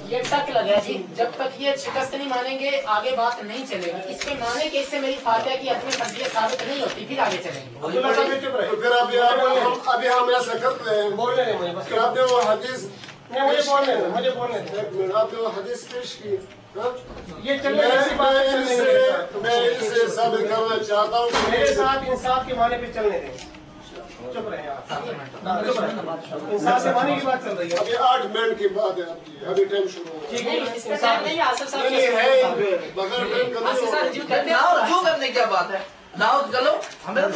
یہ ٹک لگا جی، جب تک یہ شکست نہیں مانیں گے آگے بات نہیں چلے گی. اس کے معنی کہ اس سے میری فاتحہ کی حتمی فرضیت ثابت نہیں ہوتی، پھر آگے چلیں گے. پھر ابھی ہم ایسا کرتے ہیں، آپ نے وہ حدیث آپ نے وہ حدیث پیش کی. میں اس سے ثابت کرنا چاہتا ہوں کہ میرے ساتھ انصاف کے معنی پہ چلنے دیں. چپ رہے آپ، انصاف کے معنی کی بات چل رہی ہے. ابھی 8 منٹ کی بات ہے آپ کی، ابھی ٹائم شروع ہو ٹھیک ہے. اس کا ٹائم نہیں آصف صاحب بغیر ٹائم کا جو کرنے کیا بات ہے. ناؤ چلو ہمیں تو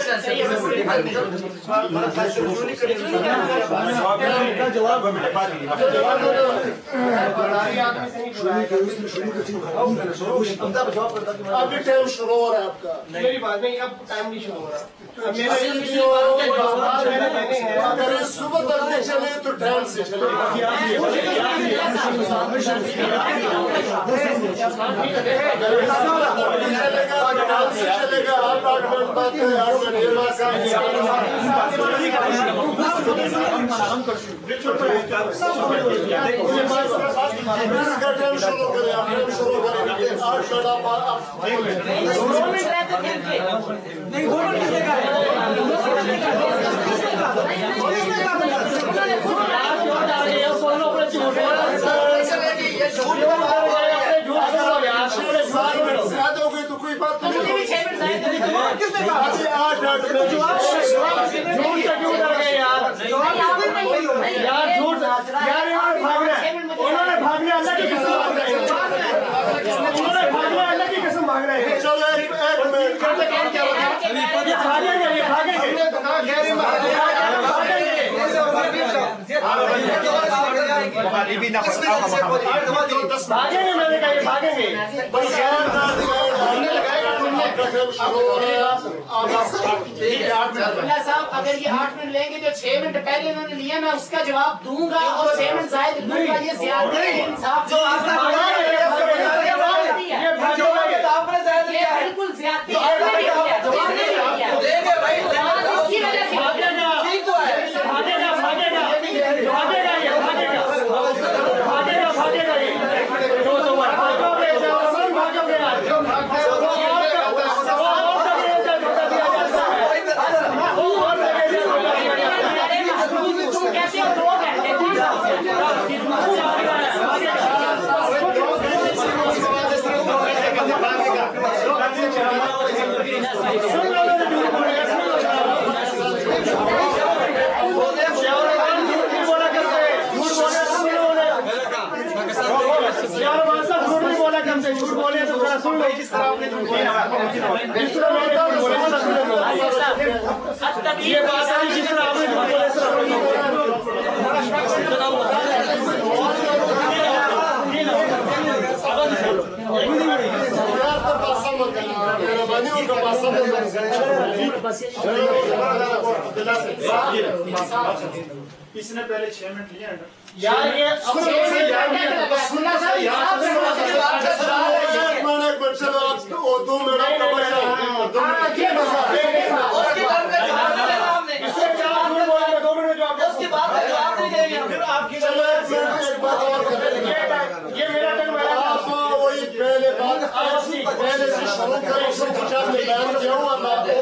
ابھی ٹائم شروع ہو رہا ہے آپ کا. میری بات نہیں، اب ٹائم نہیں شروع ہو رہا. اگر صبح تک نہیں چلے تو ٹائم سے چلے گا. آپ 8 منٹ بعد ٹائم شروع کریں. آپ ٹائم شروع کریں 8 زیادہ ہو گئی تو کوئی بات نہیں. صاحب اگر یہ 8 منٹ لیں گے جو 6 منٹ پہلے انہوں نے لیا میں اس کا جواب دوں گا اور 6 منٹ زائد دوں گا. یہ زیادہ انصاف بالکل زیادتی جھوٹ بولے تو ذرا سن لو. جس طرح آپ نے جھوٹ بولا یہ بات ہے، جس طرح آپ نے جھوٹ اس نے پہلے 6 منٹ لیا یار. یہ پہلے سے شروع کریں.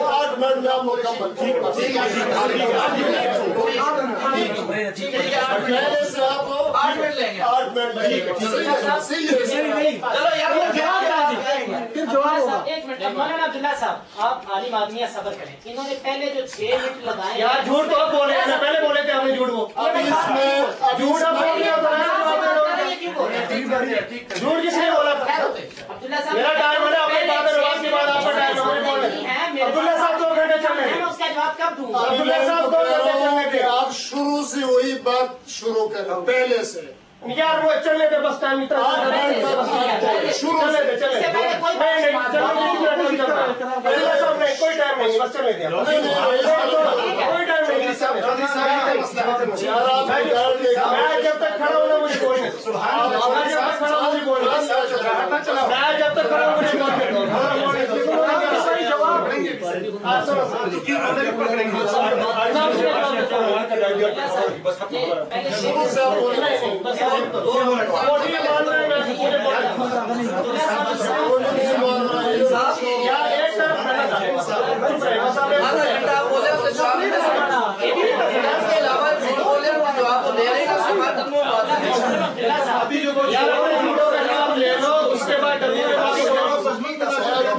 8 منٹ میں آپ مکمل. پہلے سے آپ 8 منٹ لیں گے. 8 منٹ لیں گے. ایک منٹ. مولانا عبداللہ صاحب آپ عالم آدمی صبر کریں. انہوں نے پہلے جو 6 منٹ لگائے یار جھوٹ تو بول رہے ہیں، پہلے بولے تھے ہم نے جھوٹ. وہ جھوٹ جھوٹ کس نے بولا تھا؟ میرا ٹائم ہے نا، اپنے بات کے بعد آپ کا ٹائم ہے. عبداللہ صاحب 2 گھنٹے چل رہے ہیں. اس کا جواب کب دوں گا؟ عبداللہ صاحب 2 گھنٹے چل رہے تھے. آپ شروع سے وہی بات شروع کریں پہلے سے. یار وہ چل رہے تھے بس ٹائم شروع سے چلے. کوئی ٹائم نہیں، بس چلے گیا. کوئی ٹائم نہیں. میں جب تک کھڑا ہونا مجھے بولنے. میں جب تک کھڑا ہوں مجھے بولنے. میں جب تک کھڑا ہوں مجھے بولنے.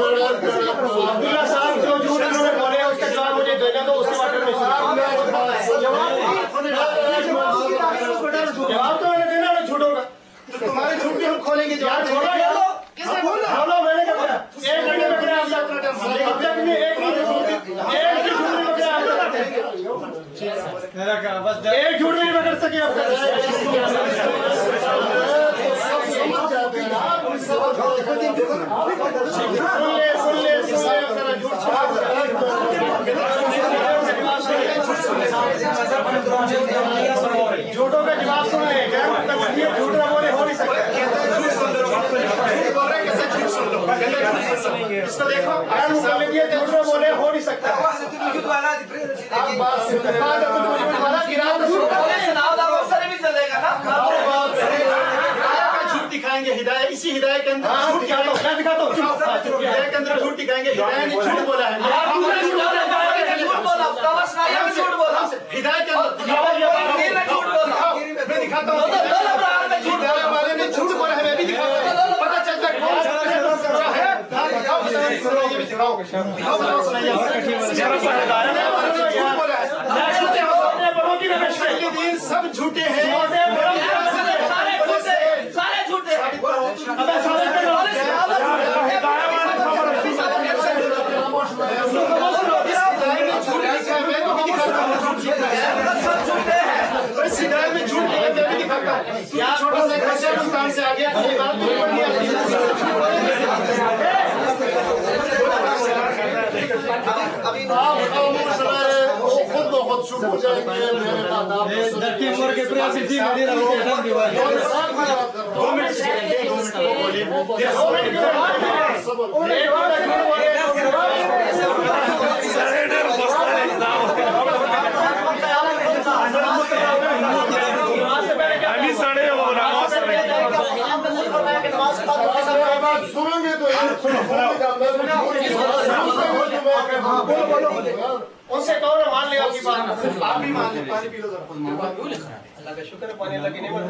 عبداللہ صاحب جو جھوٹ انہوں نے بولے اس کا جواب مجھے دینا تو اس کے بعد جواب تو میں نے دینا نا جھوٹوں کا. تمہارے جھوٹ بھی ہم کھولیں گے. جواب چھوڑو میں نے کیا بولا 1 گھنٹے میں کرے آپ اب تک میں ایک جھوٹ نہیں پکڑا ایک جھوٹ نہیں پکڑ سکے اب تک. جھوٹوں کا جواب سن لیں جھوٹ نہ بولے ہو نہیں سکتا. اس کو دیکھو جھوٹ نہ بولے ہو نہیں سکتا. جھوٹ دکھائیں گے ہدایت اسی ہدایت کے اندر جھوٹ ہدایت کے اندر جھوٹ دکھائیں گے. ہدایت نے جھوٹ بولا ہے ہدایت کے اندر میں دکھاتا ہوں والے نے جھوٹ بولا ہے میں بھی دکھاتا ہوں پتا چلتا ہے سب جھوٹے ہیں سارے جھوٹے میں جھوٹ چھوٹا سا ہندوستان سے آ گیا خود بخود چپ ہو جائیں گے. سنیں گے تو ان سے کہو مان لے آپ کی بات آپ بھی مان لیں. پانی پی لو ذرا. اللہ کا شکر ہے پانی اللہ کی نعمت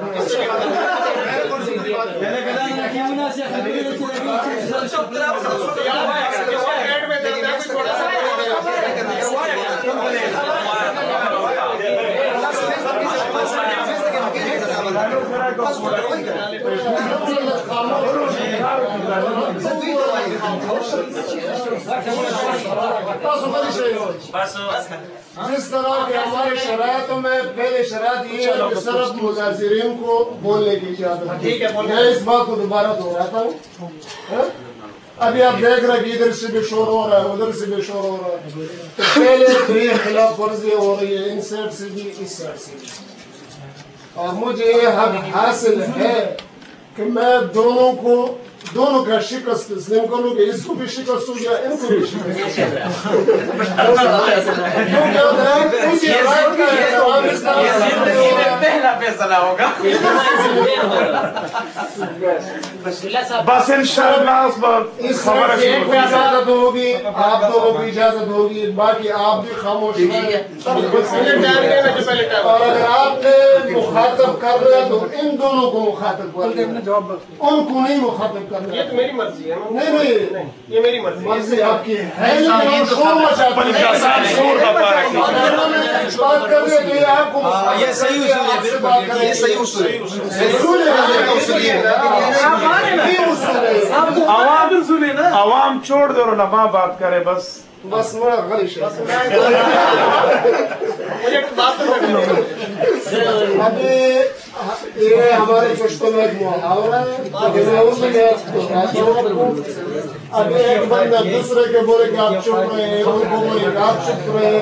جس طرح کہ ہمارے شرائطوں میں پہلے شرائط یہ ہے کہ صرف مظاہرین کو بولنے کی اجازت ہے. میں اس بات کو دوبارہ دہراتا ہوں. ابھی آپ دیکھ رہے کہ ادھر سے بھی شور ہو رہا ہے ادھر سے بھی شور ہو رہا ہے. پہلے بھی خلاف ورزی ہو رہی ہے ان سائڈ سے بھی اس سائڈ سے بھی اور مجھے یہ حق حاصل ہے کہ میں دونوں کا شکست تسلیم کروں کہ اس کو بھی شکست ہو گیا ان کو بھی شکست. پہلا فیصلہ ہوگا بس انشاءاللہ ایک میں اجازت ہوگی آپ دونوں کی اجازت ہوگی باقی آپ بھی خاموش ہیں. اور اگر آپ نے مخاطب کر رہے ہیں تو ان دونوں کو مخاطب کر رہے ہیں ان کو نہیں مخاطب کر رہے. یہ تو میری مرضی ہے. نہیں یہ میری مرضی آپ کی ہے. بات کر رہے ہیں آپ کو یہ صحیح اصول ہے. عوام چھوڑ دو علماء بات کرے بس میرا غلط ہے. ابھی یہ ہمارے پشتوں میں ایک محاورہ ہے ابھی ایک بندہ دوسرے کے بولے کہ آپ چپ رہے ہیں ان کو بولے کہ آپ چپ رہے ہیں.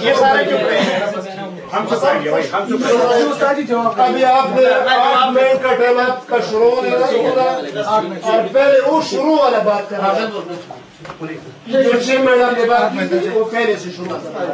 یہ سارے چپ رہے ہیں ابھی آپ نے کا ٹائم آپ کا شروع اور پہلے وہ شروع والا بات کر رہا ہے جو 6 منٹ آپ نے بات کی تھی وہ پہلے سے شروع کرنا ہے.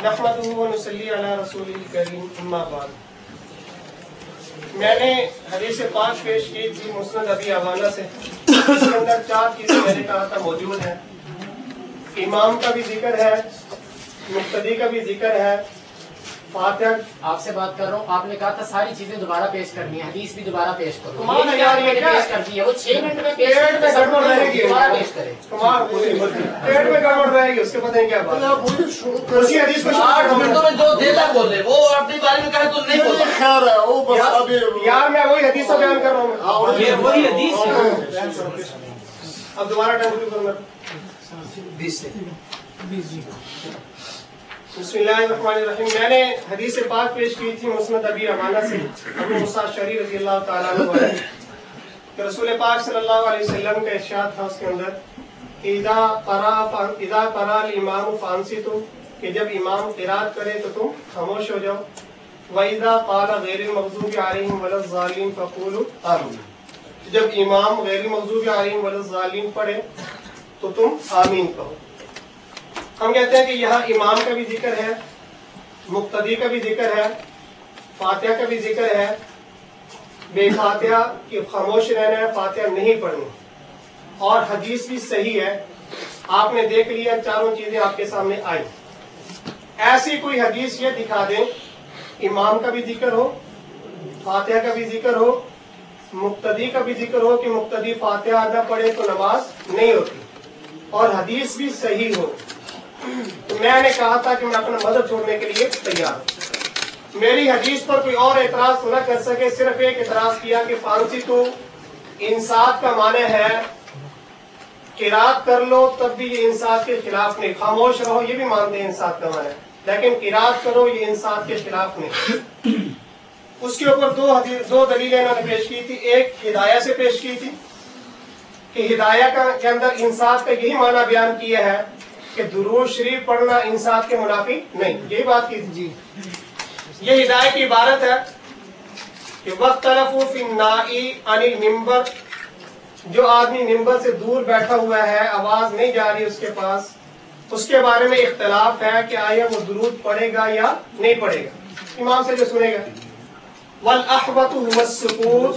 نحمدہ و نصلی علی رسول الکریم اما بعد. میں نے حدیث پاک پیش کی تھی مسند ابی عوانہ سے. اس کے اندر 4 چیزیں میں نے کہا تھا موجود ہیں. امام کا بھی ذکر ہے, مقتدی کا بھی ذکر ہے, فاتحہ. آپ سے بات کر رہا ہوں, آپ نے کہا تھا ساری چیزیں دوبارہ پیش کرنی ہے, حدیث بھی دوبارہ پیش کرو. کمال یار یہ کیا پیش کر دی ہے, وہ 6 منٹ میں پیش پیٹ میں گڑبڑ رہے گی, دوبارہ پیش کرے. پیٹ میں گڑبڑ رہے گی, اس کے پتہ نہیں کیا بات. اسی حدیث کو 8 منٹوں میں جو دیتا بولے وہ اپنے بارے میں کہے تو نہیں بولتا. خیر ہے وہ بس ابھی یار میں وہی حدیث کو بیان کر رہا ہوں. یہ وہی حدیث ہے. اب دوبارہ ٹائم شروع کروں گا. بسم اللہ الرحمن الرحیم. میں نے حدیث پاک پیش کی تھی مسند ابی عوانہ سے ابو موسیٰ اشعری رضی اللہ تعالیٰ عنہ کہ رسول پاک صلی اللہ علیہ وسلم کا ارشاد تھا اس کے اندر اذا قرأ الامام فانصتوا کہ جب امام قرات کرے تو تم خاموش ہو جاؤ. وَإِذَا قَالَ غَيْرِ الْمَغْضُوبِ عَلَيْهِمْ وَلَا الضَّالِّينَ فَقُولُوا آمِينَ جب امام غیر المغضوب علیہم ولا الضالین پڑھے تو تم آمین کہو. ہم کہتے ہیں کہ یہاں امام کا بھی ذکر ہے, مقتدی کا بھی ذکر ہے, فاتحہ کا بھی ذکر ہے. بے فاتحہ کی خاموش رہنا ہے, فاتحہ نہیں پڑھنی. اور حدیث بھی صحیح ہے, آپ نے دیکھ لیا, چاروں چیزیں آپ کے سامنے آئی. ایسی کوئی حدیث یہ دکھا دیں امام کا بھی ذکر ہو, فاتحہ کا بھی ذکر ہو, مقتدی کا بھی ذکر ہو کہ مقتدی فاتحہ نہ پڑھے تو نماز نہیں ہوتی, اور حدیث بھی صحیح ہو. تو میں نے کہا تھا کہ میں اپنا مذہب چھوڑنے کے لیے تیار ہوں. میری حدیث پر کوئی اور اعتراض تو نہ کر سکے. صرف ایک اعتراض کیا کہ فانسی تو انصاف کا معنی ہے قرات کر لو تب بھی یہ انصاف کے خلاف نہیں, خاموش رہو یہ بھی مانتے ہیں انصاف کا معنی, لیکن قرات کرو یہ انصاف کے خلاف نہیں. اس کے اوپر دو دلیلیں انہوں نے پیش کی تھی. ایک ہدایہ سے پیش کی تھی کہ ہدایہ کے اندر انصاف کا یہی معنی بیان کیا ہے کہ درود شریف پڑھنا انصاف کے منافی نہیں, یہی بات کی تھی. یہ ہدایہ کی عبارت ہے کہ وَاخْتَلَفُوا فِي النَّائِ عَنِ الْمِنبَرِ جو آدمی ممبر سے دور بیٹھا ہوا ہے, آواز نہیں جا رہی اس کے پاس, اس کے بارے میں اختلاف ہے کہ آیا وہ درود پڑھے گا یا نہیں پڑھے گا. امام سے جو سنے گا وَالْأَحْوَةُ هُوَ السُّكُوتُ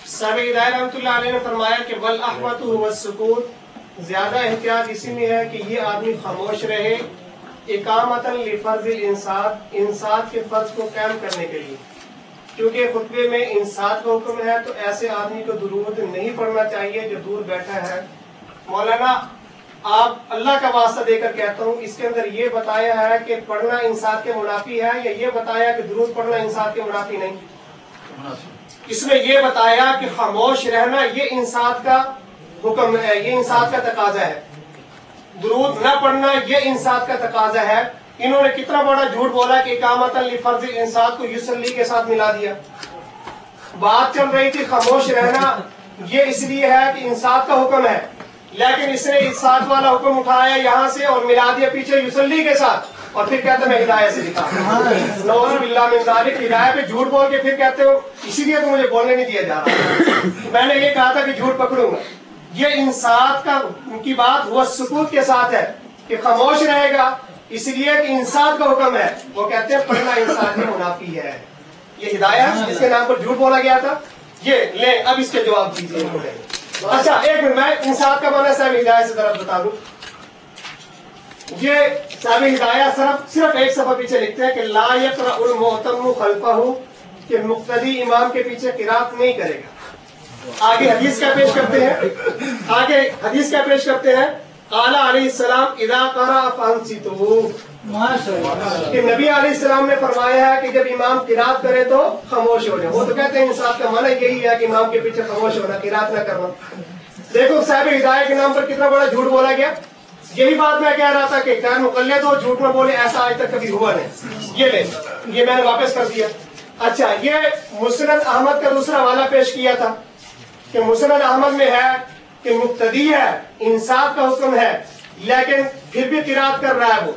صاحب ہدایہ رحمۃ اللہ علیہ نے فرمایا کہ وَالْأَحْوَةُ هُوَ السُّكُوتُ زیادہ احتیاط اسی میں ہے کہ یہ آدمی خاموش رہے اقامتاً لفرض الانصات انصات کے فرض کو قائم کرنے کے لیے. کیونکہ خطبے میں انصات کا حکم ہے تو ایسے آدمی کو درود نہیں پڑھنا چاہیے جو دور بیٹھا ہے. مولانا آپ اللہ کا واسطہ دے کر کہتا ہوں اس کے اندر یہ بتایا ہے کہ پڑھنا انصات کے منافی ہے یا یہ بتایا کہ درود پڑھنا انصات کے منافی نہیں؟ اس میں یہ بتایا کہ خاموش رہنا یہ انصات کا حکم ہے, یہ انصات کا تقاضا ہے. درود نہ پڑھنا یہ انصات کا تقاضا ہے. انہوں نے کتنا بڑا جھوٹ بولا کہ اقامت لفرض الانصات کو یصلی کے ساتھ ملا دیا. بات چل رہی تھی خاموش رہنا یہ اس لیے ہے کہ انصات کا حکم ہے, لیکن اس نے انصات والا حکم اٹھایا یہاں سے اور ملا دیا پیچھے یصلی کے ساتھ, اور پھر کہتے میں ہدایہ سے لکھا. نعوذ باللہ من ذالک, ہدایہ پہ جھوٹ بول کے پھر کہتے ہو اسی لیے تو مجھے بولنے نہیں دیا جا رہا. میں نے یہ کہا تھا کہ جھوٹ پکڑوں گا. یہ انصات کا کی بات وہ سکوت کے ساتھ ہے کہ خاموش رہے گا اس لیے کہ انصات کا حکم ہے. وہ کہتے ہیں پڑھنا انصات کے منافی ہے. یہ ہدایہ جس کے نام پر جھوٹ بولا گیا تھا یہ لیں, اب اس کے جواب دیجیے. اچھا ایک منٹ, میں انصات کا معنی صاحب ہدایہ سے طرف بتا دوں. یہ صاحب ہدایہ صرف ایک صفحہ پیچھے لکھتے ہیں کہ لا یقرأ المؤتم خلفہ کہ مقتدی امام کے پیچھے قرات نہیں کرے گا. آگے حدیث کیا پیش کرتے ہیں, قال علیہ السلام اذا قرأ فانصتوا، کہ نبی علیہ السلام نے فرمایا ہے کہ جب امام قرات کرے تو خاموش ہو جائے. وہ تو کہتے ہیں انصاف کا معنی یہی ہے کہ امام کے پیچھے خاموش ہونا، قرات نہ کرنا. دیکھو صاحب ہدایت کے نام پر کتنا بڑا جھوٹ بولا گیا. یہی بات میں کہہ رہا تھا کہ غیر مقلد ہو، جھوٹ نہ بولے، ایسا آج تک کبھی ہوا نہیں. یہ لے، یہ میں نے واپس کر دیا. اچھا، یہ مسند احمد کا دوسرا حوالہ پیش کیا تھا کہ مسند احمد میں ہے کہ مقتدی ہے، انصاف کا حکم ہے، لیکن پھر بھی قرات کر رہا ہے. وہ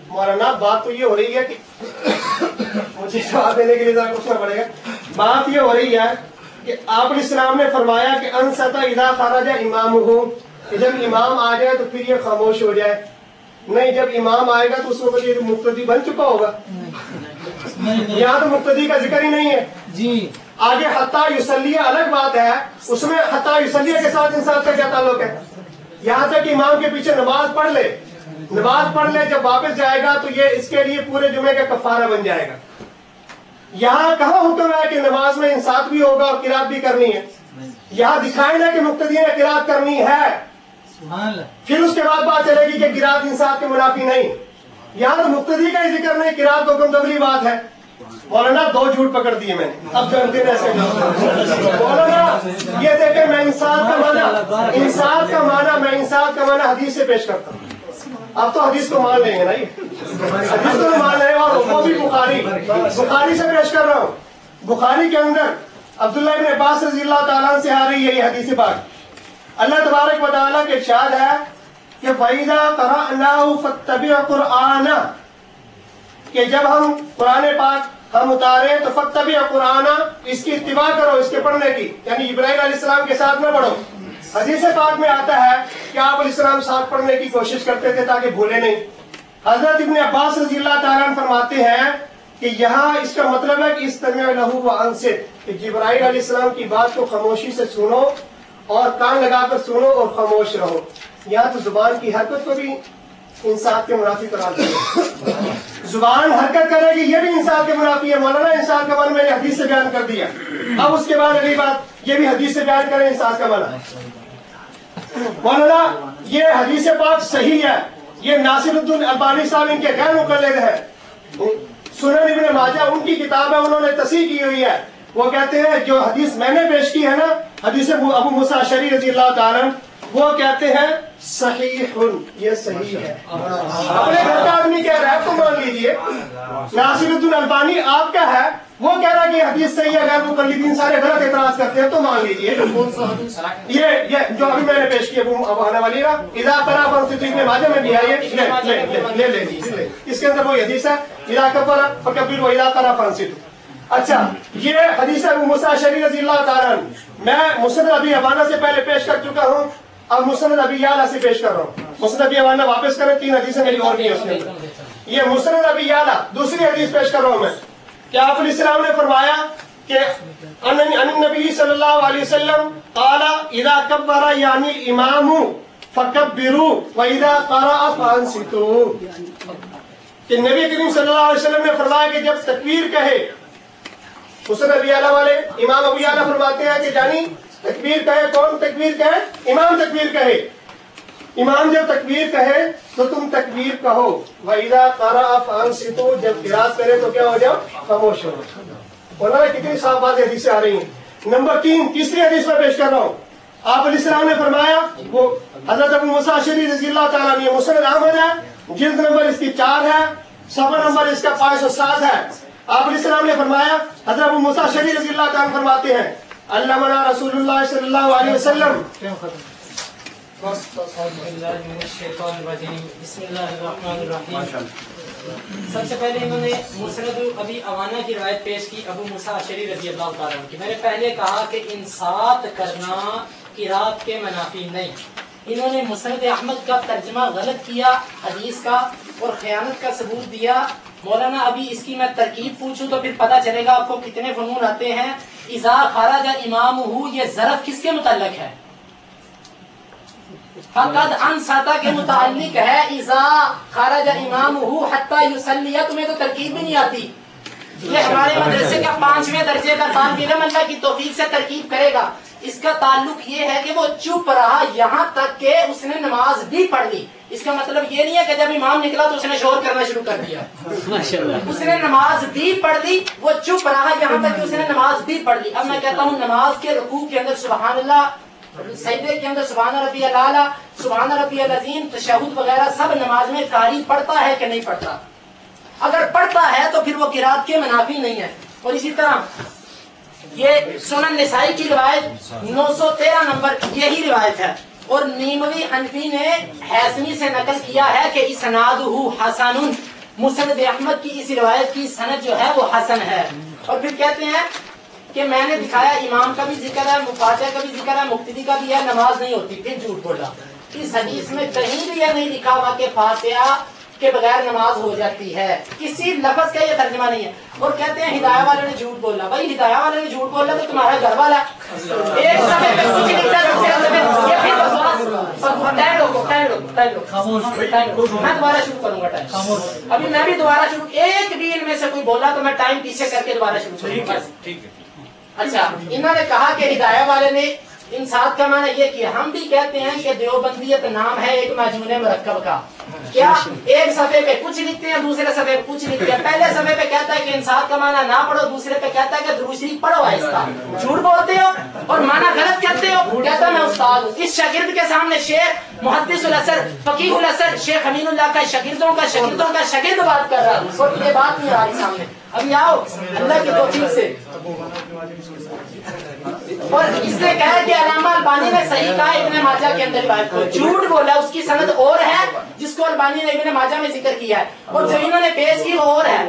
مولانا بات تو یہ ہو رہی ہے کہ مجھے جواب دینے کے لیے ذرا پوچھنا پڑے گا. بات یہ ہو رہی ہے کہ آپ علیہ السلام نے فرمایا کہ انصت اذا خرج امامہ، کہ جب امام آ جائے تو پھر یہ خاموش ہو جائے. نہیں، جب امام آئے گا تو اس وقت یہ مقتدی بن چکا ہوگا. یہاں تو مقتدی کا ذکر ہی نہیں ہے جی. آگے حتی یصلی الگ بات ہے، اس میں حتی یصلی کے ساتھ انصاف کا کیا تعلق ہے؟ یہاں تک امام کے پیچھے نماز پڑھ لے، جب واپس جائے گا تو یہ اس کے لیے پورے جمعے کا کفارہ بن جائے گا. یہاں کہاں حکم ہے کہ نماز میں انصاف بھی ہوگا اور قرات بھی کرنی ہے؟ یہاں دکھائے نا کہ مقتدی نے قرات کرنی ہے، پھر اس کے بعد بات چلے گی کہ قرات انصاف کے منافی نہیں. یہاں تو مقتدی کا ہی ذکر نہیں، قرات کو حکم اگلی بات ہے. مولانا دو جھوٹ پکڑ دیے میں نے، اب جانتے ہیں ایسے. مولانا یہ دیکھیں، میں انصاف کا معنی حدیث سے پیش کرتا ہوں. اب تو حدیث کو مان لیں گے نا، یہ حدیث کو مان لیں گے، اور وہ بھی بخاری سے پیش کر رہا ہوں. بخاری کے اندر عبداللہ ابن عباس رضی اللہ تعالیٰ سے آ رہی ہے یہ حدیث پاک. اللہ تبارک و تعالیٰ کے ارشاد ہے کہ فَإِذَا قَرَأْنَاهُ فَاتَّبِعْ قُرْآنَ، کہ جب ہم قرآن پاک ہم اتارے تو فَاتَّبِعْ قُرْآنَ، اس کی اتباع کرو، اس کے پڑھنے کی، یعنی ابراہیم علیہ السلام کے ساتھ نہ پڑھو. حدیث پاک میں آتا ہے کہ آپ علیہ السلام ساتھ پڑھنے کی کوشش کرتے تھے تاکہ بھولے نہیں. حضرت ابن عباس رضی اللہ تعالیٰ عنہ فرماتے ہیں کہ یہاں اس کا مطلب ہے کہ استمع لہ وانصت، کہ جبرائیل علیہ السلام کی بات کو خاموشی سے سنو اور کان لگا کر سنو اور خاموش رہو. یہاں تو زبان کی حرکت کو بھی انصاف کے منافی قرار دیا. زبان حرکت کرے گی، یہ بھی انصاف کے منافی ہے. مولانا انصاف کا معنی میں نے حدیث سے بیان کر دیا. اب اس کے بعد اگلی بات، یہ بھی حدیث سے بیان کریں انصاف کا معنی. مولانا یہ حدیث پاک صحیح ہے، یہ ناصر الدین البانی صاحب ان کے غیر مقلد ہے. سنن ابن ماجہ ان کی کتاب ہے، انہوں نے تصحیح کی ہوئی ہے. وہ کہتے ہیں جو حدیث میں نے پیش کی ہے نا، حدیث ابو موسیٰ اشعری رضی اللہ تعالیٰ عنہ، وہ کہتے ہیں صحیح، یہ صحیح ہے. اپنے گھر کا آدمی کہہ رہا ہے تو مان لیجیے. ناصر الدین البانی آپ کا ہے، وہ کہہ رہا ہے کہ حدیث صحیح ہے، غیر مقلدین سارے غلط اعتراض کرتے ہیں، تو مان لیجیے. یہ جو ابھی میں نے پیش کیا ابو حنیفہ اذا قرأ فانصتوا، ابن ماجہ میں بھی ہے، یہ لے لیجیے. اس کے اندر وہی حدیث ہے اذا کبر فکبروا واذا قرأ فانصتوا. اچھا، یہ حدیث ابو موسیٰ اشعری رضی اللہ تعالیٰ عنہ میں مسند ابی حوانہ سے پہلے پیش کر چکا ہوں، اب مسند ابی اعلیٰ سے پیش کر رہا ہوں. مسند ابی حوانہ واپس کریں، 3 حدیثیں میری اور بھی ہیں اس کے اندر. یہ مسند ابی اعلیٰ دوسری حدیث پیش کر رہا ہوں میں کہ آپ علیہ السلام نے فرمایا کہ ان النبی صلی اللہ علیہ وسلم قال اذا کبر یعنی امام فکبروا واذا قرأ فانصتوا، کہ نبی کریم صلی اللہ علیہ وسلم نے فرمایا کہ جب تکبیر کہے، مسند ابی اعلیٰ والے امام ابی اعلیٰ فرماتے ہیں کہ جانی تکبیر کہے، کون تکبیر کہے؟ امام تکبیر کہے. امام جب تکبیر کہے تو تم تکبیر کہو. وَإِذَا قَرَأَ فَأَنصِتُوا، جب قرات کرے تو کیا ہو جاؤ؟ خاموش ہو. مولانا کتنی صاف بات حدیث سے آ رہی ہیں. نمبر 3 تیسری حدیث میں پیش کر رہا ہوں. آپ علیہ السلام نے فرمایا، وہ حضرت ابو موسیٰ اشعری رضی اللہ تعالیٰ عنہ، مسند احمد ہے، جلد نمبر اس کی 4 ہے، صفحہ نمبر اس کا 507 ہے. آپ علیہ السلام نے فرمایا، حضرت ابو موسیٰ اشعری رضی اللہ تعالیٰ عنہ فرماتے ہیں علمنا رسول اللہ صلی اللہ علیہ وسلم. بسم اللہ الرحمن الرحیم. سب سے پہلے انہوں نے مسند ابی حوانہ کی روایت پیش کی ابو موسیٰ اشعری رضی اللہ تعالیٰ عنہ کی. میں نے پہلے کہا کہ انصات کرنا قرات کے منافی نہیں. انہوں نے مسند احمد کا ترجمہ غلط کیا حدیث کا اور خیانت کا ثبوت دیا. مولانا ابھی اس کی میں ترکیب پوچھوں تو پھر پتہ چلے گا آپ کو کتنے فنون آتے ہیں. اذا خرج امامہ، یہ ظرف کس کے متعلق ہے؟ فقد انصت کے متعلق ہے. اذا خرج امامہ حتی یصلی، تمہیں تو ترکیب بھی نہیں آتی. یہ ہمارے مدرسے کا 5ویں درجے کا طالب علم اللہ کی توفیق سے ترکیب کرے گا. اس کا تعلق یہ ہے کہ وہ چپ رہا یہاں تک کہ اس نے نماز بھی پڑھ لی. اس کا مطلب یہ نہیں ہے کہ جب امام نکلا تو اس نے شور کرنا شروع کر دیا. اس نے نماز بھی پڑھ لی, وہ چپ رہا یہاں تک کہ اس نے نماز بھی پڑھ لی. اب میں کہتا ہوں نماز کے رکوع کے اندر سبحان اللہ, سجدے کے اندر سبحان ربی الاعلیٰ, سبحان ربی العظیم, تشہد وغیرہ سب نماز میں قاری پڑھتا ہے کہ نہیں پڑھتا؟ اگر پڑھتا ہے تو پھر وہ قرات کے منافی نہیں ہے. اور اسی طرح یہ سنن نسائی کی روایت 913 نمبر یہی روایت ہے, اور نیموی حنفی نے حیثمی سے نقل کیا ہے کہ اسنادہ حسن, مسند احمد کی اس روایت کی سند جو ہے وہ حسن ہے. اور پھر کہتے ہیں کہ میں نے دکھایا امام کا بھی ذکر ہے, فاتحہ کا بھی ذکر ہے, مقتدی کا بھی ہے, نماز نہیں ہوتی. پھر جھوٹ بولا. اس حدیث میں کہیں بھی یہ نہیں لکھا ہوا کہ فاتحہ کے بغیر نماز ہو جاتی ہے, کسی لفظ کا یہ ترجمہ نہیں ہے. اور کہتے ہیں ہدایہ والے نے جھوٹ بولا. بھائی ہدایہ والے نے جھوٹ بولا تو تمہارا گھر والا ایک صفحے پہ کچھ لکھتا ہے, دوسرے صفحے یہ پھر میں دوبارہ شروع کروں گا ٹائم. ابھی میں بھی دوبارہ شروع, ایک بھی ان میں سے کوئی بولا تو میں ٹائم پیچھے کر کے دوبارہ شروع کروں گا. اچھا, انہوں نے کہا کہ ہدایہ والے نے انصاف کا معنی یہ کیا. ہم بھی کہتے ہیں کہ دیوبندیت نام ہے ایک مجموعہ مرکب کا. کیا ایک صفحے پہ کچھ لکھتے ہیں, دوسرے صفحے پہ کچھ لکھتے ہیں. پہلے صفحے پہ کہتا ہے کہ انصاف کا معنی نہ پڑھو, دوسرے پہ کہتا ہے کہ درود شریف پڑھو آہستہ. جھوٹ بولتے ہو اور معنی غلط کرتے ہو. کہتا میں استاد ہوں. اس شاگرد کے سامنے شیخ محدث الاثر فقیہ الاثر شیخ امین اللہ کا شاگردوں کا شاگرد بات کر رہا ہے, اور یہ بات نہیں آ رہی سامنے. ابھی آؤ اللہ کی توفیق سے. اور اس نے کہا کہ علامہ البانی نے صحیح کہا ابن ماجہ کے اندر روایت کو, جھوٹ بولا. اس کی سند اور ہے جس کو البانی نے ابن ماجہ میں ذکر کیا ہے, اور جو انہوں نے پیش کی وہ اور ہے.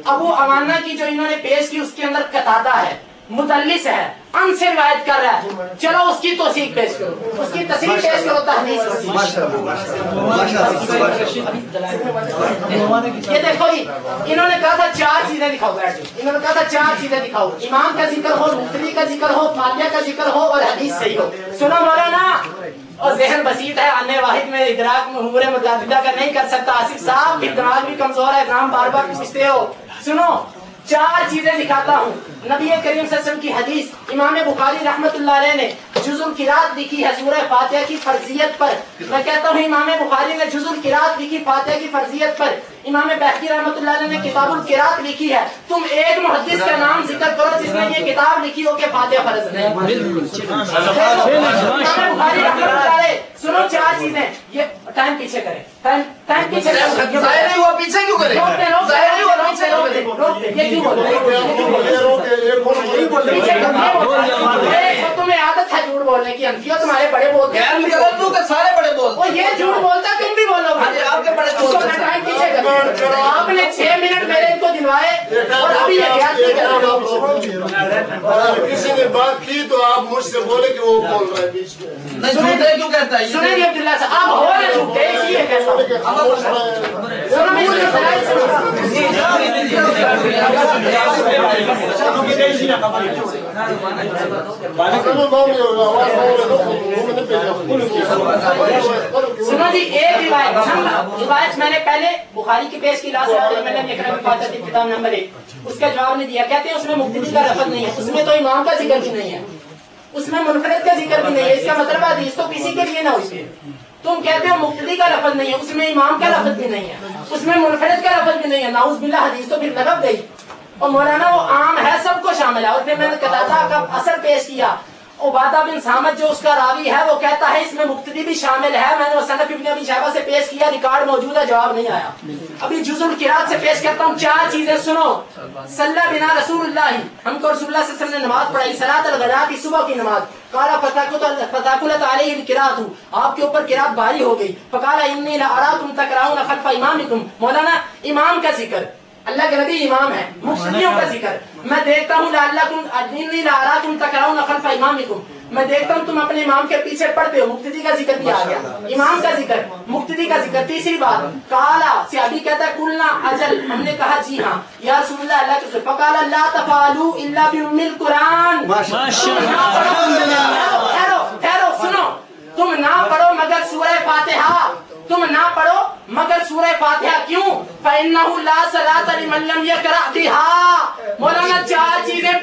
ابو عوانہ کی جو انہوں نے پیش کی اس کے اندر قتادہ ہے, مدلس ہے, ان سے روایت کر رہا ہے. چلو اس کی توثیق پیش کرو, اس کی تصریح پیش کرو تحدیث. یہ دیکھو جی, انہوں نے کہا تھا 4 چیزیں دکھاؤ. بیٹھ جاؤ. انہوں نے کہا تھا 4 چیزیں دکھاؤ, امام کا ذکر ہو, مقتدی کا ذکر ہو, فاتحہ کا ذکر ہو, اور حدیث صحیح ہو. سنو مولانا, اور ذہن بسیط ہے, انے واحد میں ادراک میں امور متعددہ کا نہیں کر سکتا. آصف صاحب کی دماغ بھی کمزور ہے, نام بار بار پوچھتے ہو. سنو 4 چیزیں دکھاتا ہوں. نبی کریم صلی اللہ علیہ وسلم کی حدیث, امام بخاری رحمت اللہ علیہ نے جز القرات لکھی ہے سورہ فاتحہ کی فرضیت پر. میں کہتا ہوں امام بخاری نے جز القرات لکھی فاتحہ کی فرضیت پر. امام بہقی رحمت اللہ علیہ نے کتاب القرات لکھی ہے. تم ایک محدث کا نام ذکر کرو جس نے یہ کتاب لکھی ہو کہ فاتحہ فرض نہیں. امام بخاری رحمت اللہ علیہ. سنو 4 چیزیں. یہ ٹائم پیچھے کریں, ٹائم پیچھے پیچھے کیوں کرے؟ تمہیں عادت ہے جھوٹ بولنے کی, انفیہ تمہارے بڑے بولتے ہیں, سارے بڑے بولتے. یہ جھوٹ بولتا ہے, تم بھی بولو. آپ کے بڑے ٹائم پیچھے کریں. آپ نے 6 منٹ میرے ان کو دلوائے اور ابھی کسی نے بات کی تو آپ مجھ سے بولے کہ وہ بول رہا ہے بیچ میں. کیوں کہتا ہے؟ سنیں گے عبداللہ صاحب, آپ ہو رہے جھوٹے اس لیے کہتا ہوں. سنو جی, ایک روایت میں نے پہلے بخاری کی پیش کی کتاب نمبر 1, اس کا جواب نہیں دیا. کہتے ہیں اس میں مقتدی کا لفظ نہیں ہے, اس میں تو امام کا ذکر بھی نہیں ہے, اس میں منفرد کا ذکر بھی نہیں ہے. اس کا مطلب حدیث تو کسی کے لیے نہ ہوئی. تم کہتے ہو مقتدی کا لفظ نہیں ہے, اس میں امام کا لفظ بھی نہیں ہے, اس میں منفرد کا لفظ بھی نہیں ہے. نعوذ باللہ, حدیث تو پھر لگب گئی. اور مولانا وہ عام ہے, سب کو شامل ہے. اور پھر میں نے قتادہ کا اثر پیش کیا. عبادہ بن سامت جو اس کا راوی ہے وہ کہتا ہے اس میں مقتدی بھی شامل ہے. میں نے مصنف ابن ابی شیبہ سے پیش کیا, ریکارڈ موجود ہے, جواب نہیں آیا. ابھی جز القرات سے پیش کرتا ہوں. 4 چیزیں سنو. صلی بنا رسول اللہ, ہم کو رسول اللہ صلی اللہ علیہ وسلم نے نماز پڑھائی, صلاۃ الغداۃ, صبح کی نماز. قال فتاقلت علیہ القرات, آپ کے اوپر قرات بھاری ہو گئی. فقال انی لاراکم تقرؤون خلف امامکم. مولانا امام کا ذکر, اللہ کے نبی امام ہے, مقتدیوں کا ذکر. میں دیکھتا ہوں انی لاراکم تقرؤون خلف امامکم, میں دیکھتا ہوں تم اپنے امام کے پیچھے پڑھتے ہو. مقتدی کا ذکر بھی آ گیا, امام کا ذکر, مقتدی کا ذکر. تیسری بات, قالا صحابی کہتا ہے قلنا اجل, ہم نے کہا جی ہاں یا رسول اللہ, اللہ کے رسول. فقال لا تفعلوا الا بام القرآن. ٹھہرو, سنو, تم نہ پڑھو مگر سورہ فاتحہ, تم نہ پڑھو مگر سورہ فاتحہ. کیوں؟ فإنه لا صلاة لمن لم يقرأ بها. مولانا 4 چیزیں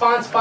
5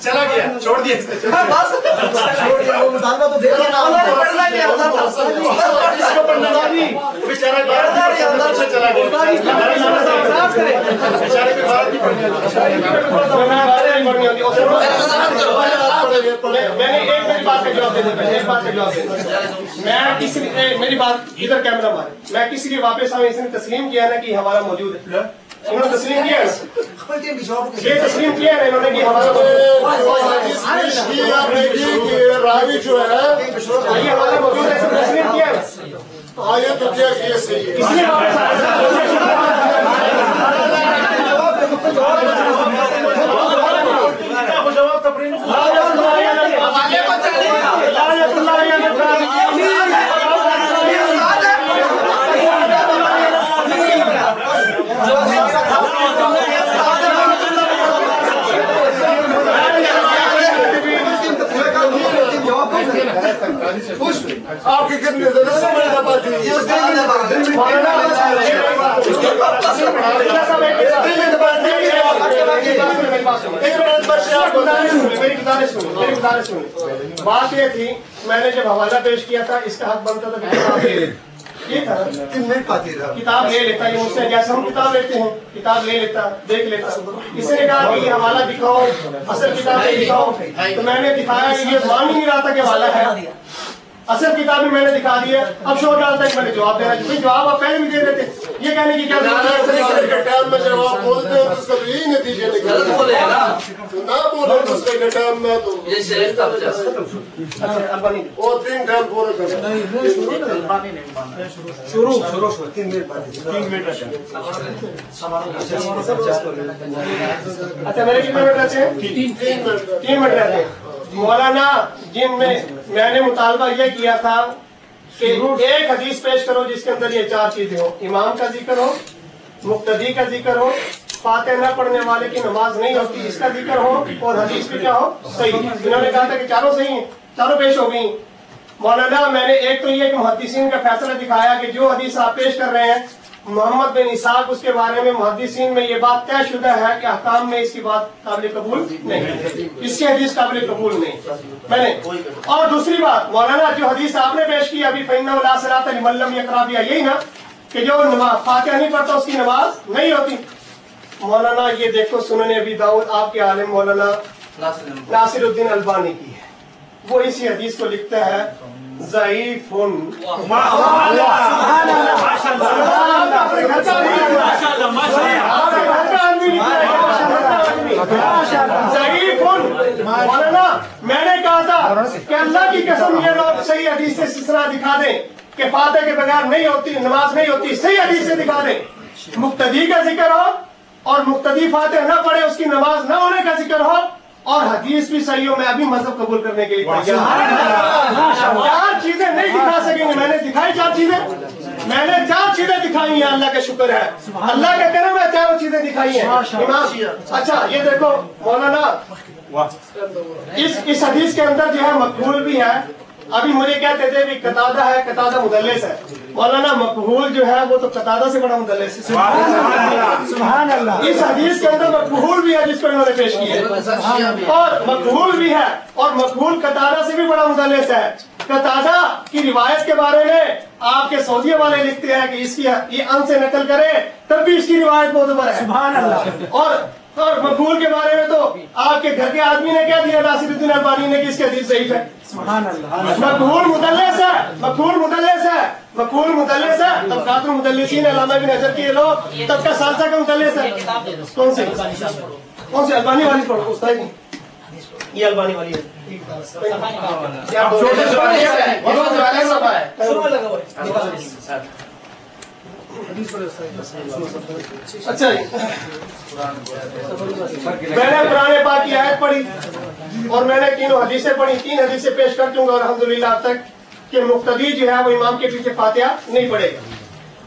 چلا گیا چھوڑ دیا میں نے ایک بات کا جواب دے دیا میری بات ادھر کیمرہ مارے میں کسی لیے واپس آؤں اس نے تسلیم کیا نا کہ حوالہ موجود ہے انہوں نے تسلیم کیا ہے یہ تسلیم کیا ہے انہوں نے کہ حوالہ راوی جو ہے یہ حوالہ موجود ہے تسلیم کیا ہے آیا تو کیا کیا صحیح ہے اس لیے واپس آپ کی کتنے بات یہ تھی میں نے جب حوالہ پیش کیا تھا اس کا حق بنتا تھا کتاب لے لیتا یہ مجھ سے جیسے ہم کتاب لیتے ہیں کتاب لے لیتا دیکھ لیتا کسی نے کہا کہ یہ حوالہ دکھاؤ اصل کتاب دکھاؤ تو میں نے دکھایا کہ یہ مان ہی نہیں رہا تھا کہ حوالہ ہے اصل کتاب میں نے دکھا دیا اب شور ڈالتا ہے کہ میں نے جواب دینا چاہیے جواب آپ پہلے بھی دے دیتے یہ کہنے کی کیا ٹائم میں جب آپ بولتے ہیں تو اس کا یہی نتیجے نکلتا ہے نہ بولو اس کے ٹائم میں تو اور 3 ٹائم پورا کرنا شروع 3 منٹ اچھا میرے کتنے منٹ رہتے ہیں 3 منٹ رہتے ہیں مولانا جن میں نے مطالبہ یہ کیا تھا کہ ایک حدیث پیش کرو جس کے اندر یہ 4 چیزیں ہو امام کا ذکر ہو مقتدی کا ذکر ہو فاتحہ نہ پڑھنے والے کی نماز نہیں ہوتی اس کا ذکر ہو اور حدیث بھی کیا ہو صحیح انہوں نے کہا تھا کہ چاروں صحیح ہیں چاروں پیش ہو گئی مولانا میں نے ایک تو یہ کہ محدثین کا فیصلہ دکھایا کہ جو حدیث آپ پیش کر رہے ہیں محمد بن اسحاق اس کے بارے میں محدثین میں یہ بات طے شدہ ہے کہ احکام میں اس کی بات قابل قبول نہیں اس کی حدیث قابل قبول نہیں میں نے اور دوسری بات مولانا جو حدیث آپ نے پیش کی ابھی فإنه لا صلاۃ لمن لم يقرأ بها یہی نا کہ جو فاتحہ نہیں پڑھتا اس کی نماز نہیں ہوتی مولانا یہ دیکھو سنن ابی داؤد آپ کے عالم مولانا ناصر الدین البانی کی ہے وہ اسی حدیث کو لکھتا ہے ضعیف مولانا میں نے کہا تھا کہ اللہ کی قسم یہ لوگ صحیح حدیث سے سلسلہ دکھا دیں کہ فاتحہ کے بغیر نہیں ہوتی نماز نہیں ہوتی صحیح حدیث سے دکھا دیں مقتدی کا ذکر ہو اور مقتدی فاتحہ نہ پڑھے اس کی نماز نہ ہونے کا ذکر ہو اور حدیث بھی صحیح ہو میں ابھی مذہب قبول کرنے کے لیے تیار 4 چیزیں نہیں دکھا سکیں گے میں نے دکھائی 4 چیزیں میں نے 4 چیزیں دکھائی ہیں اللہ کا شکر ہے اللہ کا کرم ہے 4 چیزیں دکھائی ہیں اچھا یہ دیکھو مولانا اس حدیث کے اندر جو ہے مقبول بھی ہے ابھی مجھے کہتے تھے کہ قتادہ ہے قتادہ مدلس ہے مولانا مقبول جو ہے وہ تو قتادہ سے بڑا مدلس ہے سبحان اللہ اس حدیث کے اندر مقبول بھی ہے جس کو انہوں نے پیش کی ہے اور مقبول بھی ہے اور مقبول قتادہ سے بھی بڑا مدلس ہے قتادہ کی روایت کے بارے میں آپ کے سعودیہ والے لکھتے ہیں کہ اس کی یہ ان سے نقل کرے تب بھی اس کی روایت معتبر ہے سبحان اللہ اور مقبول کے بارے میں تو آپ کے گھر کے آدمی نے کہہ دیا ناصر الدین البانی نے کہ اس کی حدیث ضعیف ہے سبحان اللہ مقبول مدلس ہے مقبول مدلس ہے مقبول مدلس ہے طبقات المدلسین علامہ ابن حجر کے لوگ طبقہ ثالثہ کا مدلس ہے کون سی البانی والی پڑھو استاد یہ البانی والی ہے اچھا میں نے قرآن پاک کی آیت پڑھی اور میں نے 3 حدیثیں پڑھی 3 حدیثیں پیش کر دوں گا الحمدللہ اب تک کہ مقتدی جو ہے وہ امام کے پیچھے فاتحہ نہیں پڑھے گا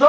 2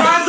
5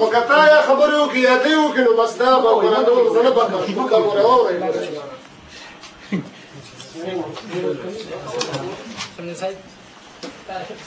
وقطايا خبروا كي يديو كي نبستابا وكنا زنبا شبكا ورهوري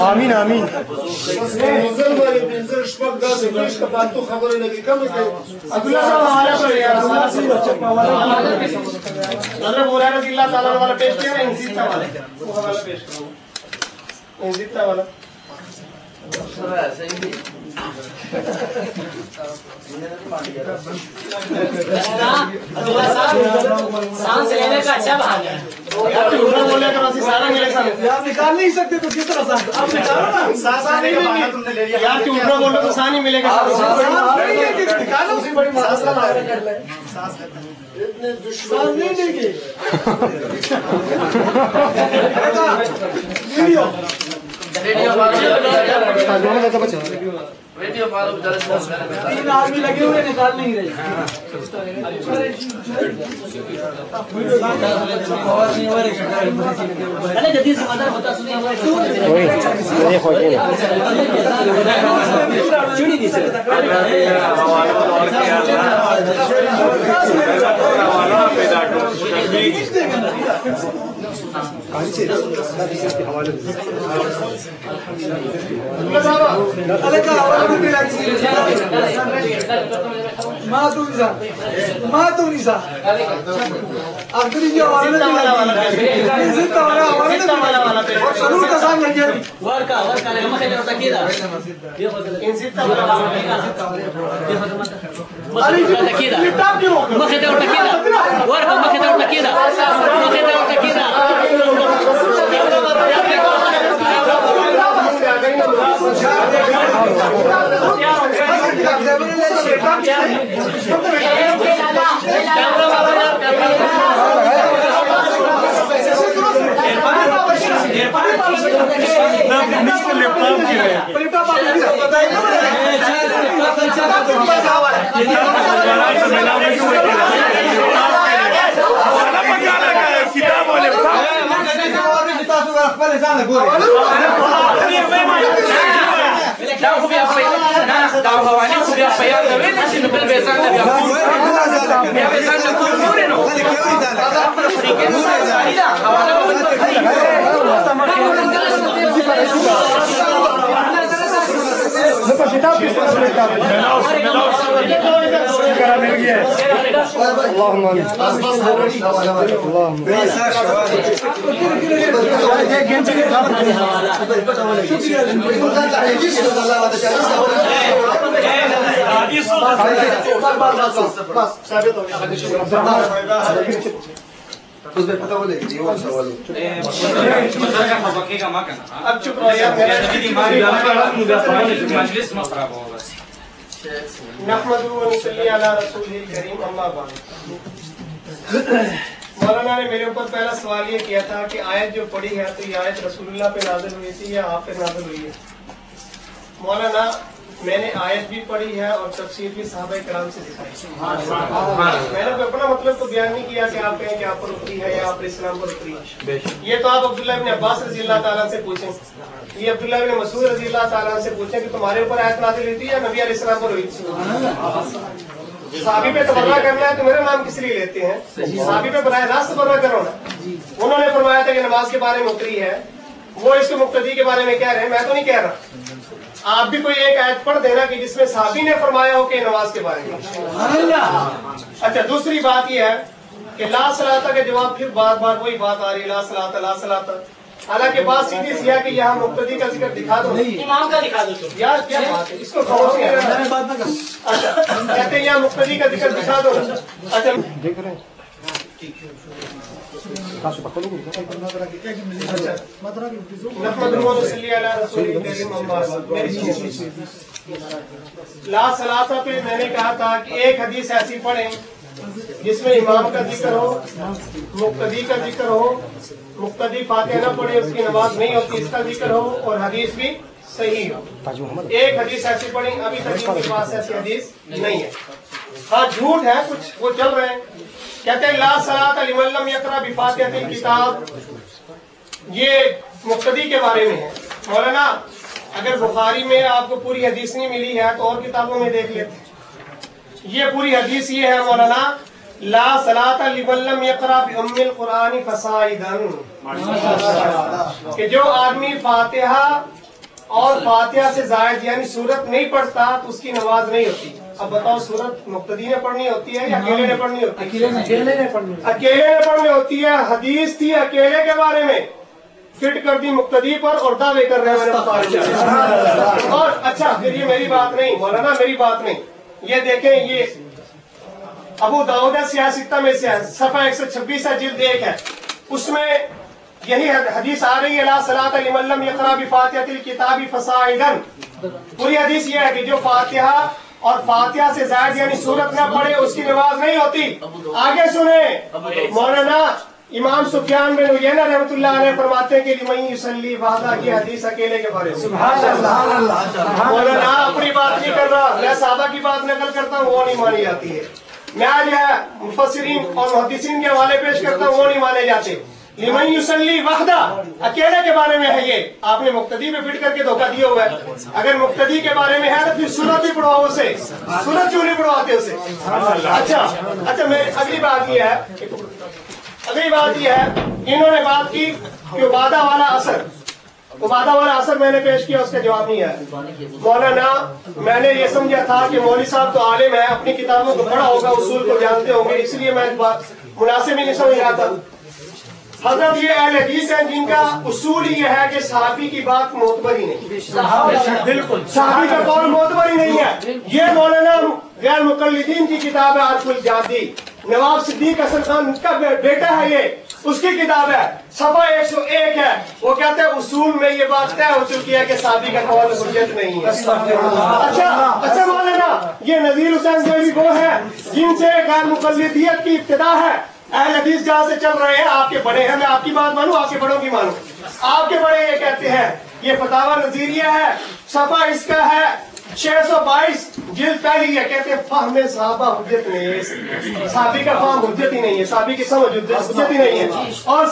آمین آمین منزل باندې پنځه شپږ داسې پیش که فالتو خبرې نه دي کمې کوي. عبداللہ صاحب حوالہ پر یار حضرت بولا رضی اللہ تعالیٰ والا پیش کیا نا انزیتا والا وہ حوالہ پیش کرو انزیتا والا سانس لینے کا اچھا بھاگ ہے بولے تو اسی سارا ملے سارے آپ نکال نہیں سکتے تو کس طرح ساتھ آپ نکالو نا سانس نہیں ملے گی یار تو اوپر بولو تو سانس نہیں ملے گا نکالو اسی بڑی سانس کا مارے کر لے اتنے سانس دشمن نہیں دے گی ویڈیو ویڈیو تین آدمی لگے ہوئے نکال نہیں رہے اب چپ رہو یار نحمدہ و نصلی علی رسولہ الکریم اما بعد. مولانا نے میرے اوپر پہلا سوال یہ کیا تھا کہ آیت جو پڑھی ہے تو یہ آیت رسول اللہ پہ نازل ہوئی تھی یا آپ پہ نازل ہوئی ہے؟ مولانا میں نے آیت بھی پڑھی ہے اور تفسیر بھی صحابہ کرام سے دکھائی. میں نے اپنا مطلب تو بیان نہیں کیا کہ آپ کہیں کہ آپ پر اتری ہے یا آپ پر اسلام پر اتری ہے. یہ تو آپ عبداللہ ابن عباس رضی اللہ تعالیٰ سے پوچھیں, یہ عبداللہ ابن مسعود رضی اللہ تعالیٰ سے پوچھیں کہ تمہارے اوپر آیت نازل ہوئی تھی یا نبی علیہ السلام پر ہوئی تھی. صحابی پہ تبرہ کرنا ہے تو میرا نام کس لیے لیتے ہیں؟ صحابی پہ براہ راست تبرہ کرو نا. انہوں نے فرمایا تھا کہ نماز کے بارے میں اتری ہے, وہ اس کے مقتدی کے بارے میں کہہ رہے ہیں, میں تو نہیں کہہ رہا. آپ بھی کوئی ایک آیت پڑھ دینا کہ جس میں صحابی نے فرمایا ہو کہ نماز کے بارے میں. اچھا دوسری بات یہ ہے کہ لا صلاۃ کا جواب پھر بار بار وہی بات آ رہی ہے, لا صلاۃ لا صلاۃ. حالانکہ بات سیدھی سی ہے کہ یہاں مقتدی کا ذکر دکھا دو, امام کا دکھا دو تو یار کیا بات ہے, اس کو خاموش نہیں رہنا. اچھا کہتے ہیں یہاں مقتدی کا ذکر دکھا دو. اچھا دیکھ رہے ہیں لا صلاۃ پہ میں نے کہا تھا کہ ایک حدیث ایسی پڑھیں جس میں امام کا ذکر ہو, مقتدی کا ذکر ہو, مقتدی فاتحہ نہ پڑھے اس کی نماز نہیں ہوتی, اس کا ذکر ہو اور حدیث بھی صحیح ہو. ایک حدیث ایسی پڑھیں, ابھی تک ان کے پاس ایسی حدیث نہیں ہے. ہاں جھوٹ ہے کچھ, وہ چل رہے ہیں کہتے ہیں لا صلاۃ لمن لم یقرأ بفاتحۃ الکتاب, یہ مقتدی کے بارے میں ہے. مولانا اگر بخاری میں آپ کو پوری حدیث نہیں ملی ہے تو اور کتابوں میں دیکھ لیتے. یہ پوری حدیث یہ ہے مولانا, لا صلاۃ لمن لم یقرأ بأم القرآن فصاعدا, کہ جو آدمی فاتحہ اور فاتحہ سے زائد یعنی سورت نہیں پڑھتا تو اس کی نماز نہیں ہوتی. اب بتاؤ سورت مقتدی نے پڑھنی ہوتی ہے یا اکیلے نے پڑھنی ہوتی ہے؟ اکیلے نے پڑھنی ہوتی ہے. حدیث تھی اکیلے کے بارے میں، فٹ کر دی مقتدی پر اور دعوے کر رہے ہیں. اور اچھا پھر یہ میری بات نہیں مولانا، میری بات نہیں. یہ دیکھیں، یہ ابو داؤد سیاستہ میں سے صفحہ 126 جلد 1 ہے، اس میں یہی حدیث آ رہی ہے لا صلاۃ لمن لم یقرأ بفاتحۃ الکتاب فصاعدا. پوری حدیث یہ ہے کہ جو فاتحہ اور فاتحہ سے زائد یعنی سورت نہ پڑھے اس کی نماز نہیں ہوتی. آگے سنیں، مولانا امام سفیان بن عیینہ رحمۃ اللہ علیہ فرماتے ہیں کہ لمن یصلی وحدہ کی حدیث اکیلے کے بارے میں. سبحان اللہ. مولانا اپنی بات نہیں کر رہا، میں صحابہ کی بات نقل کرتا ہوں، وہ نہیں مانی جاتی ہے. میں آج مفسرین اور محدثین کے حوالے پیش کرتا ہوں، وہ نہیں مانے جاتے. لمن یصلی وحدہ اکیلے کے بارے میں ہے. یہ آپ نے مقتدی میں فٹ کر کے دھوکہ دیا ہوا ہے. اگر مقتدی کے بارے میں ہے تو پھر سورت بھی پڑھواؤ اسے. سورت کیوں نہیں پڑھواتے اسے؟ اچھا میں اگلی بات یہ ہے انہوں نے بات کی کہ عبادہ والا اثر میں نے پیش کیا، اس کا جواب نہیں ہے. مولانا میں نے یہ سمجھا تھا کہ مولوی صاحب تو عالم ہے، اپنی کتابوں کو پڑھا ہوگا، اصول کو جانتے ہوں گے، اس لیے میں اس بات مناسب ہی نہیں سمجھ رہا تھا. حضرت یہ اہل حدیث ہیں جن کا اصول یہ ہے کہ صحابی کی بات معتبر ہی نہیں. بالکل صحابی کا قول معتبر ہی نہیں ہے. یہ مولانا غیر مقلدین کی کتاب ہے عارف الجادی، نواب صدیق حسن خان کا بیٹا ہے، یہ اس کی کتاب ہے، صفحہ 101 ہے. وہ کہتے ہیں اصول میں یہ بات طے ہو چکی ہے کہ صحابی کا قول حجت نہیں ہے. اچھا مولانا یہ نذیر حسین دہلوی وہ ہے جن سے غیر مقلدیت کی ابتدا ہے. اہل حدیث جہاں سے چل رہے ہیں، آپ کے بڑے ہیں، میں آپ کی بات مانوں، آپ کے بڑوں کی مانوں. آپ کے بڑے یہ کہتے ہیں، یہ فتاوی نظیریہ ہے، صفحہ اس کا ہے 622 جلد پہلی ہے. کہتے ہیں فہم صحابہ حجت نہیں ہے، صحابی کا فہم حجت ہی نہیں ہے، صحابی کی سمجھ حجت ہی نہیں ہے. اور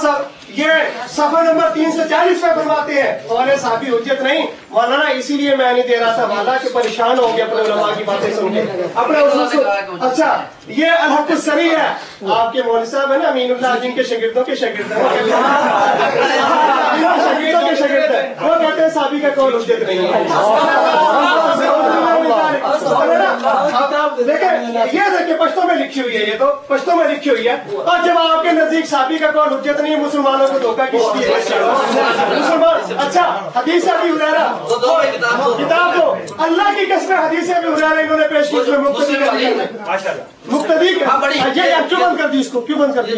یہ صفحہ نمبر 340 پہ فرماتے ہیں قول صحابی حجت نہیں. مولانا اسی لیے میں نہیں دے رہا تھا، والا کہ پریشان ہو گیا اپنے علماء کی باتیں سن کے اپنے اصول سے. اچھا یہ الحق السری ہے، آپ کے مولوی صاحب ہیں نا امین اللہ، جن کے شاگردوں کے شاگرد ہیں، وہ کہتے ہیں صحابی کا قول حجت نہیں ہے. دیکھیں پشتوں میں لکھی ہوئی ہے، یہ تو پشتوں میں لکھی ہوئی ہے. اور جب آپ کے نزدیک صحابی کا قول حجت نہیں، مسلمانوں کو دھوکہ کس لیے مسلمان؟ اچھا حدیث ابی ہریرہ کتاب کو اللہ کی قسم حدیث ابی ہریرہ انہوں نے پیش کی، اس میں مقتدی کیوں بند کر دی، اس کو کیوں بند کر دی؟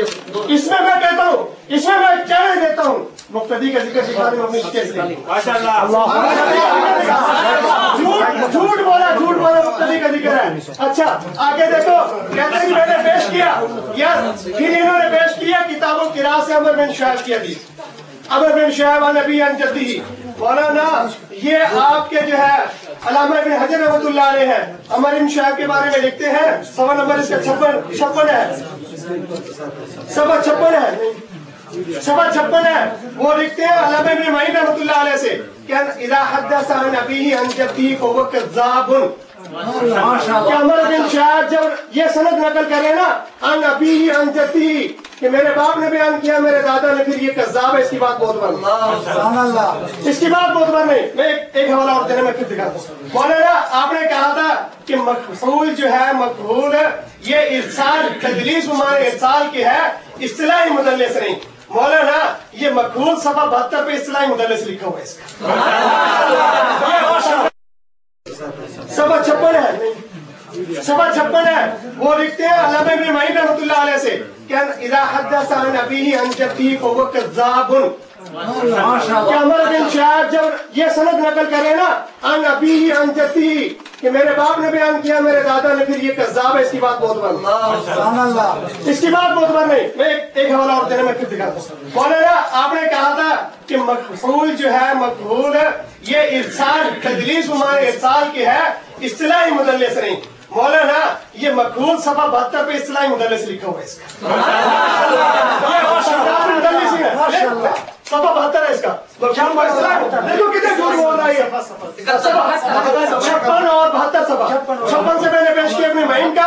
اس میں میں کہتا ہوں، اس میں میں چیلنج دیتا ہوں، مقتدی کا ذکر سکھانے میں اپنی جھوٹ بولا مقتدی کا ذکر ہے. اچھا آگے دیکھو، کہتے ہیں کہ میں نے پیش کیا یار، پھر انہوں نے پیش کیا کتاب القراء سے عمر بن شعیب کی حدیث، عمر بن شعیب عن ابی عن جدہ. مولانا یہ آپ کے جو ہے علامہ ابن حجر رحمۃ اللہ علیہ ہے، عمر بن شعیب کے بارے میں لکھتے ہیں، صفحہ نمبر اس کا 56 ہے، صفحہ 56 ہے. وہ لکھتے ہیں علامہ ابن معین رحمۃ اللہ علیہ سے کہ اذا حدث عن ابیہ عن جدہ فهو کذاب. کہ عمر بن شعیب جب یہ سند نقل کرے نا عن ابیہ عن جدہ کہ میرے باپ نے بیان کیا میرے دادا نے، پھر یہ کذاب ہے، اس کی بات معتبر نہیں، اس کی بات معتبر نہیں. میں ایک حوالہ اور دینے میں پھر دکھاتا ہوں. مولانا آپ نے کہا تھا کہ مقبول جو ہے مقبول یہ ارسال تدلیس بمعنی ارسال کی ہے، اصطلاحی مدلس نہیں. مولانا یہ مقبول صفحہ 72 پہ اصطلاحی مدلس لکھا ہوا ہے، اس کا صفحہ 56 ہے. وہ لکھتے ہیں علامہ ابن معین رحمۃ اللہ علیہ سے کہ اذا حدث عن ابیہ عن جدہ فهو کذاب. کہ عمر بن شعیب جب یہ سند نقل کرے نا عن ابیہ عن جدہ کہ میرے باپ نے بیان کیا میرے دادا نے، پھر یہ کذاب ہے، اس کی بات معتبر نہیں، اس کی بات معتبر نہیں. میں ایک حوالہ اور دینے میں پھر دکھاتا ہوں. مولانا آپ نے کہا تھا کہ مقبول جو ہے مقبول یہ ارسال تدلیس بمعنی ارسال کی ہے، اصطلاحی مدلس نہیں. مولانا یہ مقبول صفحہ 72 پہ اصطلاحی مدلس لکھا ہوا ہے، اس کا صفحہ 72 ہے، اس کا دیکھو کتنے جھوٹ بول رہا ہے. 56 اور 72 صفحہ 56 سے میں نے پیش کیا اپنے معین کا،